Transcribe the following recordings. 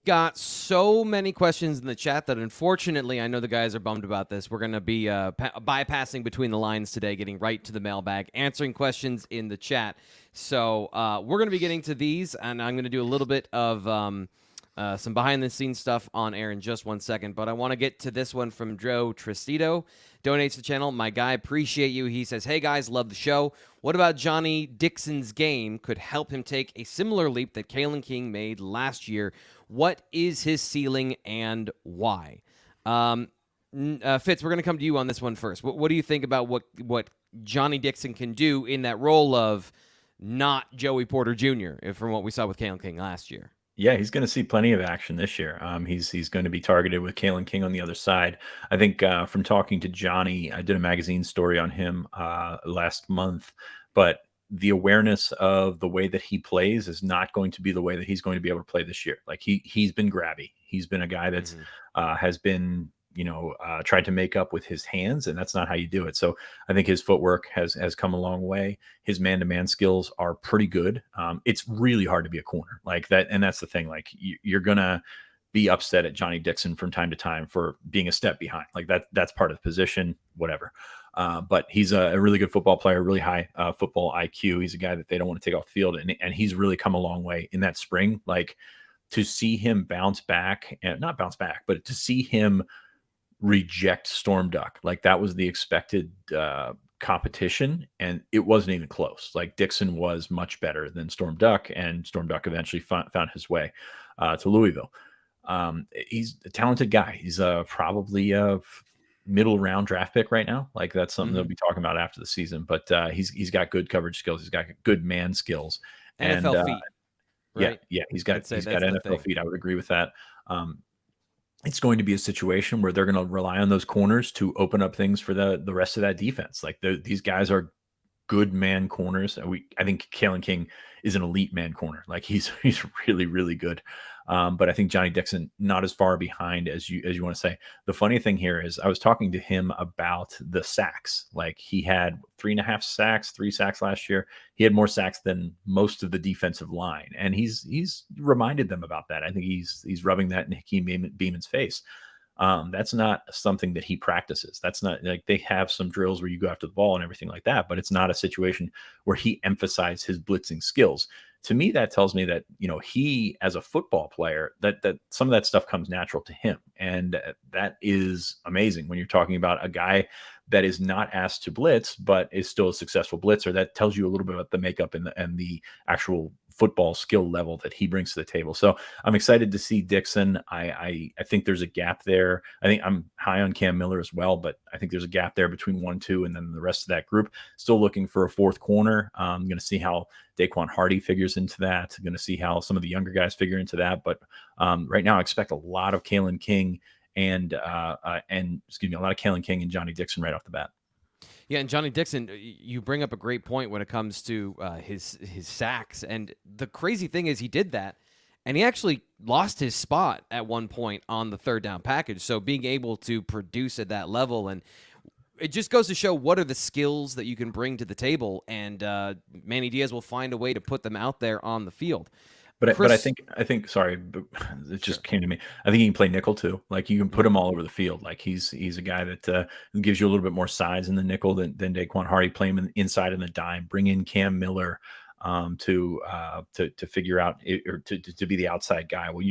got so many questions in the chat that unfortunately I know the guys are bummed about this. We're going to be bypassing between the lines today, getting right to the mailbag, answering questions in the chat. So we're going to be getting to these, and I'm going to do a little bit of some behind-the-scenes stuff on air in just 1 second. But I want to get to this one from Joe Tristito. Donates to the channel. My guy, appreciate you. He says, hey, guys, love the show. What about Johnny Dixon's game could help him take a similar leap that Kalen King made last year? What is his ceiling and why? Fitz, we're going to come to you on this one first. What do you think about what Johnny Dixon can do in that role of not Joey Porter Jr., from what we saw with Kalen King last year? Yeah, he's going to see plenty of action this year. He's going to be targeted with Kalen King on the other side. I think from talking to Johnny, I did a magazine story on him last month, but the awareness of the way that he plays is not going to be the way that he's going to be able to play this year. Like he's been grabby. He's been a guy that's has been tried to make up with his hands, and that's not how you do it. So I think his footwork has come a long way. His man-to-man skills are pretty good. It's really hard to be a corner like that, and that's the thing. Like you're gonna be upset at Johnny Dixon from time to time for being a step behind. Like that's part of the position, whatever. But he's a really good football player, really high football IQ. He's a guy that they don't want to take off the field, and he's really come a long way in that spring. Like to see him bounce back, and not bounce back, but to see him reject Storm Duck. Like that was the expected competition, and it wasn't even close. Like Dixon was much better than Storm Duck, and Storm Duck eventually found his way to Louisville. He's a talented guy. He's probably a middle round draft pick right now. Like that's something they'll be talking about after the season, but he's got good coverage skills. He's got good man skills. NFL feet. Right? Yeah, he's got NFL feet. I would agree with that. It's going to be a situation where they're going to rely on those corners to open up things for the rest of that defense. Like these guys are good man corners. I think Kalen King is an elite man corner. Like he's really, really good. But I think Johnny Dixon not as far behind as you want to say. The funny thing here is I was talking to him about the sacks. Like he had 3.5 sacks, 3 sacks last year. He had more sacks than most of the defensive line, and he's reminded them about that. I think he's rubbing that in Hakeem Beeman's face. That's not something that he practices. That's not like they have some drills where you go after the ball and everything like that, but it's not a situation where he emphasized his blitzing skills. To me, that tells me that, he as a football player, that some of that stuff comes natural to him. And that is amazing when you're talking about a guy that is not asked to blitz, but is still a successful blitzer. That tells you a little bit about the makeup and the actual football skill level that he brings to the table. So I'm excited to see Dixon. I think there's a gap there. I think I'm high on Cam Miller as well, but I think there's a gap there between 1, 2, and then the rest of that group. Still looking for a fourth corner. I'm going to see how Daquan Hardy figures into that. I'm going to see how some of the younger guys figure into that. But right now I expect a lot of Kalen King and a lot of Kalen King and Johnny Dixon right off the bat. Yeah, and Johnny Dixon, you bring up a great point when it comes to his sacks. And the crazy thing is he did that, and he actually lost his spot at one point on the third down package. So being able to produce at that level, and it just goes to show what are the skills that you can bring to the table, and Manny Diaz will find a way to put them out there on the field. But I think sorry, but it just came to me. I think he can play nickel too. Like you can put him all over the field. Like he's a guy that gives you a little bit more size in the nickel than Daquan Hardy. Play him inside in the dime. Bring in Cam Miller to figure out or to be the outside guy. Well,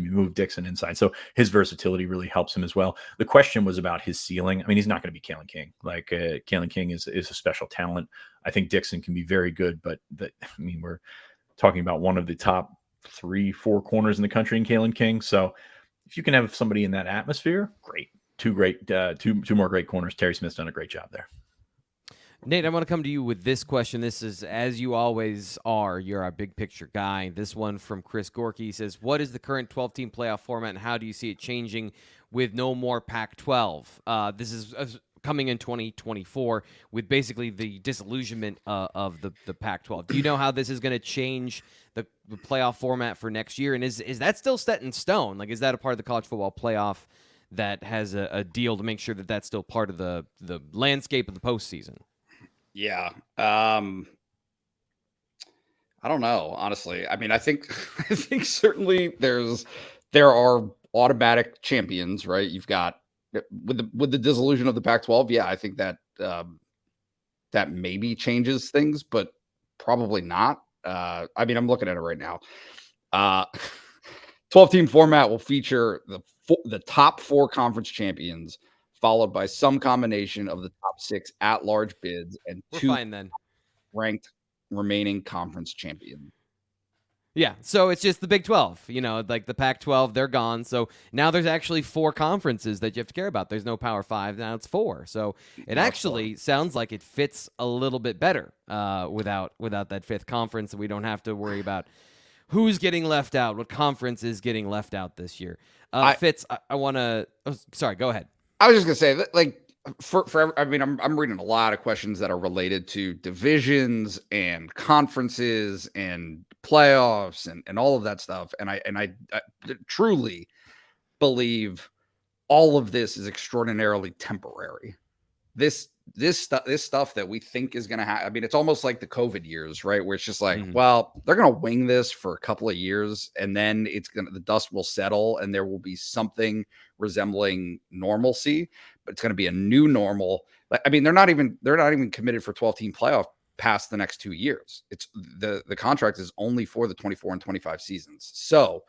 move Dixon inside. So his versatility really helps him as well. The question was about his ceiling. I mean, he's not going to be Kalen King. Like Kalen King is a special talent. I think Dixon can be very good, but we're talking about one of the top 3-4 corners in the country in Kalen King. So if you can have somebody in that atmosphere, great. Two more great corners. Terry Smith's done a great job there. Nate, I want to come to you with this question. This is, as you always are, you're our big picture guy. This one from Chris Gorky says, what is the current 12-team playoff format, and how do you see it changing with no more Pac-12? This is coming in 2024 with basically the disillusionment of the Pac-12. Do you know how this is going to change the playoff format for next year? And is that still set in stone? Like, is that a part of the college football playoff that has a deal to make sure that that's still part of the landscape of the postseason? Yeah. I don't know, honestly. I mean, I think I think certainly there are automatic champions, right? You've got with the dissolution of the Pac-12. Yeah, I think that that maybe changes things, but probably not. I mean, I'm looking at it right now. 12-team format will feature the top 4 conference champions, followed by some combination of the top 6 at-large bids and We're 2 fine then. ranked remaining conference champions. Yeah, so it's just the Big 12. Like the Pac-12, they're gone. So now there's actually 4 conferences that you have to care about. There's no Power 5, now it's 4. So it actually sounds like it fits a little bit better without that 5th conference. We don't have to worry about who's getting left out, what conference is getting left out this year. Fitz, I want to sorry, go ahead. I was just going to say that, like, I mean, I'm reading a lot of questions that are related to divisions and conferences and playoffs and all of that stuff. And I truly believe all of this is extraordinarily temporary. This stuff that we think is going to happen. I mean, it's almost like the COVID years, right? Where it's just like, well, they're going to wing this for a couple of years, and then the dust will settle, and there will be something resembling normalcy, but it's going to be a new normal. I mean, they're not even committed for 12-team playoff past the next 2 years. It's the contract is only for the 24 and 25 seasons. So,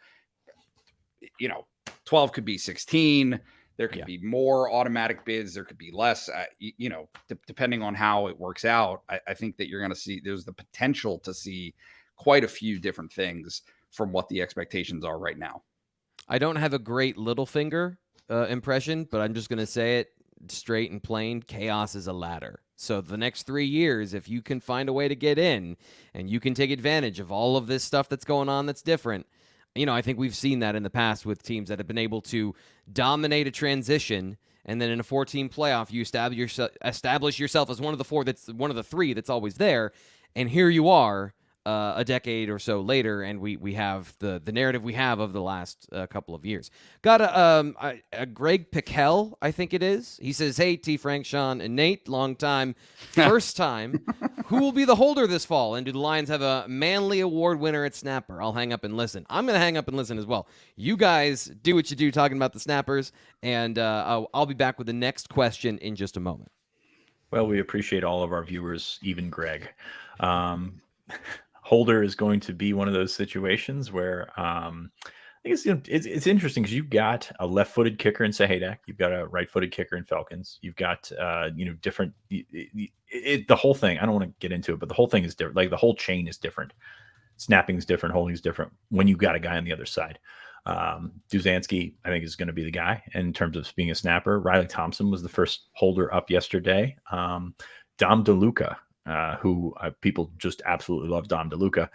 12 could be 16. There could be more automatic bids. There could be less, depending on how it works out. I think that you're going to see, there's the potential to see quite a few different things from what the expectations are right now. I don't have a great Littlefinger impression, but I'm just going to say it straight and plain. Chaos is a ladder. So the next 3 years, if you can find a way to get in and you can take advantage of all of this stuff that's going on that's different, I think we've seen that in the past with teams that have been able to dominate a transition, and then in a 14 playoff, you establish yourself as one of the 4 that's one of the 3 that's always there, and here you are a decade or so later, and we have the narrative we have of the last couple of years. Got a Greg Pickell, I think it is. He says, "Hey, T. Frank, Sean, and Nate, long time, first time. Who will be the holder this fall? And do the Lions have a Manley Award winner at snapper? I'll hang up and listen." I'm going to hang up and listen as well. You guys do what you do talking about the snappers, and I'll be back with the next question in just a moment. Well, we appreciate all of our viewers, even Greg. Holder is going to be one of those situations where I think it's interesting because you've got a left-footed kicker in Sahadak, you've got a right-footed kicker in Falcons, you've got different. The whole thing. I don't want to get into it, but the whole thing is different. Like the whole chain is different. Snapping is different. Holding is different when you've got a guy on the other side. Duzansky, I think, is going to be the guy in terms of being a snapper. Riley Thompson was the first holder up yesterday. Dom DeLuca. Who people just absolutely love, Dom DeLuca.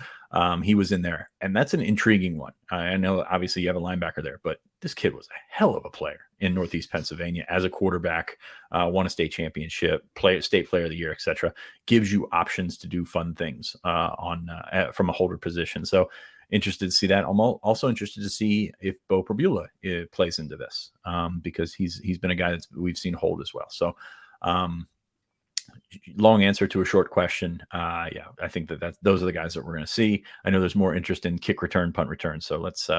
He was in there, and that's an intriguing one. I know, obviously, you have a linebacker there, but this kid was a hell of a player in Northeast Pennsylvania as a quarterback, won a state championship, state player of the year, etc. Gives you options to do fun things from a holder position. So interested to see that. I'm also interested to see if Bo Perbula plays into this because he's been a guy that we've seen hold as well. So. Long answer to a short question. Yeah, I think those are the guys that we're going to see. I know there's more interest in kick return, punt return. So let's.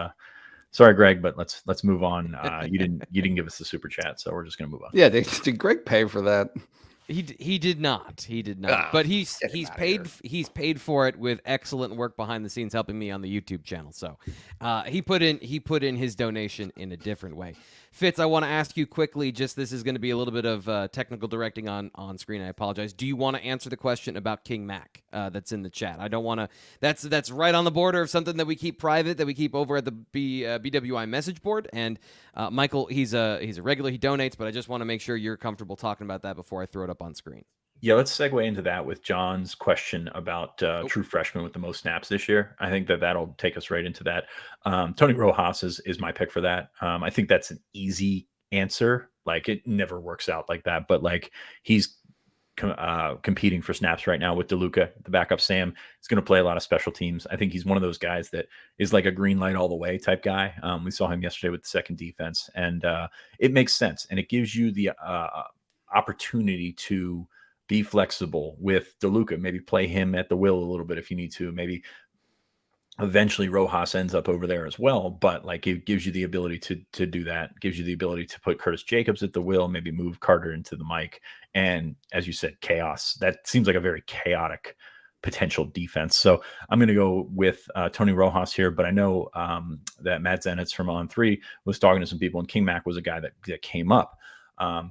Sorry, Greg, but let's move on. You didn't give us the super chat, so we're just going to move on. Yeah, did Greg pay for that? He did not. But he's paid for it with excellent work behind the scenes, helping me on the YouTube channel. So he put in his donation in a different way. Fitz, I want to ask you quickly, this is going to be a little bit of technical directing on screen. I apologize. Do you want to answer the question about King Mack that's in the chat? I don't want to. That's right on the border of something that we keep private, that we keep over at the BWI message board. And Michael, he's a regular. He donates, but I just want to make sure you're comfortable talking about that before I throw it up on screen. Yeah, let's segue into that with John's question about true freshmen with the most snaps this year. I think that'll take us right into that. Tony Rojas is my pick for that. I think that's an easy answer. Like, it never works out like that, but like he's competing for snaps right now with DeLuca, the backup Sam. He's going to play a lot of special teams. I think he's one of those guys that is like a green light all the way type guy. We saw him yesterday with the second defense, and it makes sense. And it gives you the opportunity to be flexible with DeLuca, maybe play him at the will a little bit if you need to, maybe Eventually Rojas ends up over there as well, but like it gives you the ability to do that, gives you the ability to put Curtis Jacobs at the wheel, maybe move Carter into the mic. And as you said, chaos. That seems like a very chaotic potential defense. So I'm going to go with Tony Rojas here, but I know that Matt Zenitz from On3 was talking to some people, and King Mack was a guy that came up.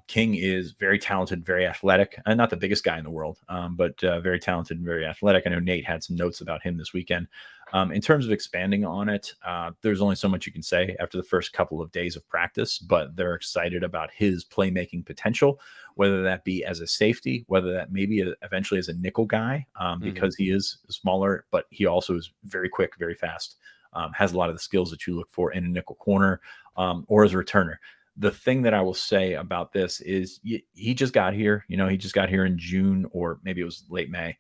King is very talented, very athletic, and not the biggest guy in the world, but very talented and very athletic. I know Nate had some notes about him this weekend. In terms of expanding on it, there's only so much you can say after the first couple of days of practice, but they're excited about his playmaking potential, whether that be as a safety, whether that maybe eventually as a nickel guy, because he is smaller, but he also is very quick, very fast, has a lot of the skills that you look for in a nickel corner, or as a returner. The thing that I will say about this is he just got here. He just got here in June, or maybe it was late May.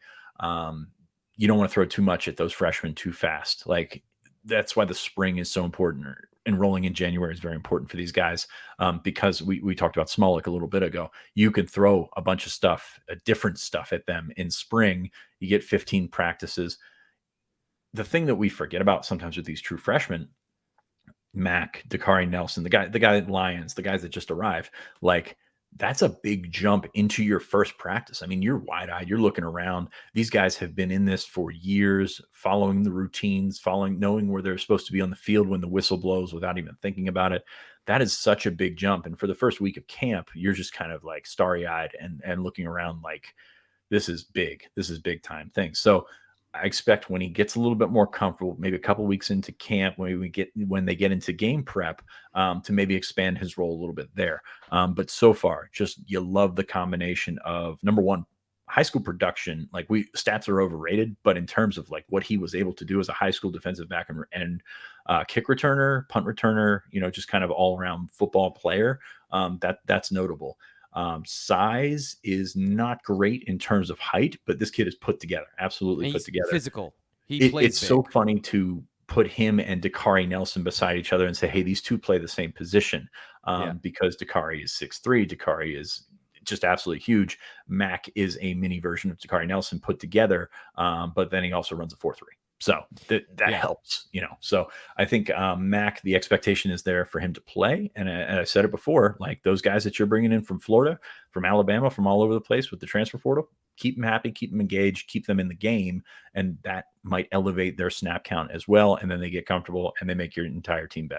You don't want to throw too much at those freshmen too fast. Like, that's why the spring is so important. Enrolling in January is very important for these guys, because we talked about Smolik a little bit ago. You can throw a bunch of stuff, different stuff at them in spring. You get 15 practices. The thing that we forget about sometimes with these true freshmen, Mack, Dakari Nelson, the guy at Lions, the guys that just arrived, like, that's a big jump into your first practice. I mean, you're wide-eyed, you're looking around. These guys have been in this for years, following the routines, knowing where they're supposed to be on the field when the whistle blows without even thinking about it. That is such a big jump. And for the first week of camp, you're just kind of like starry-eyed and looking around like, this is big. This is big time thing. So I expect when he gets a little bit more comfortable, maybe a couple weeks into camp, when they get into game prep, to maybe expand his role a little bit there. But so far, just you love the combination of, number one, high school production. Like, stats are overrated, but in terms of like what he was able to do as a high school defensive back and kick returner, punt returner, just kind of all around football player, that's notable. Size is not great in terms of height, but this kid is put together, absolutely put together. Physical. It's big. So funny to put him and Dakari Nelson beside each other and say, hey, these two play the same position, because Dakari is 6'3", Dakari is just absolutely huge. Mack is a mini version of Dakari Nelson put together, but then he also runs a 4.3. So that helps, So I think Mack, the expectation is there for him to play. And I said it before, like, those guys that you're bringing in from Florida, from Alabama, from all over the place with the transfer portal, keep them happy, keep them engaged, keep them in the game. And that might elevate their snap count as well. And then they get comfortable and they make your entire team better.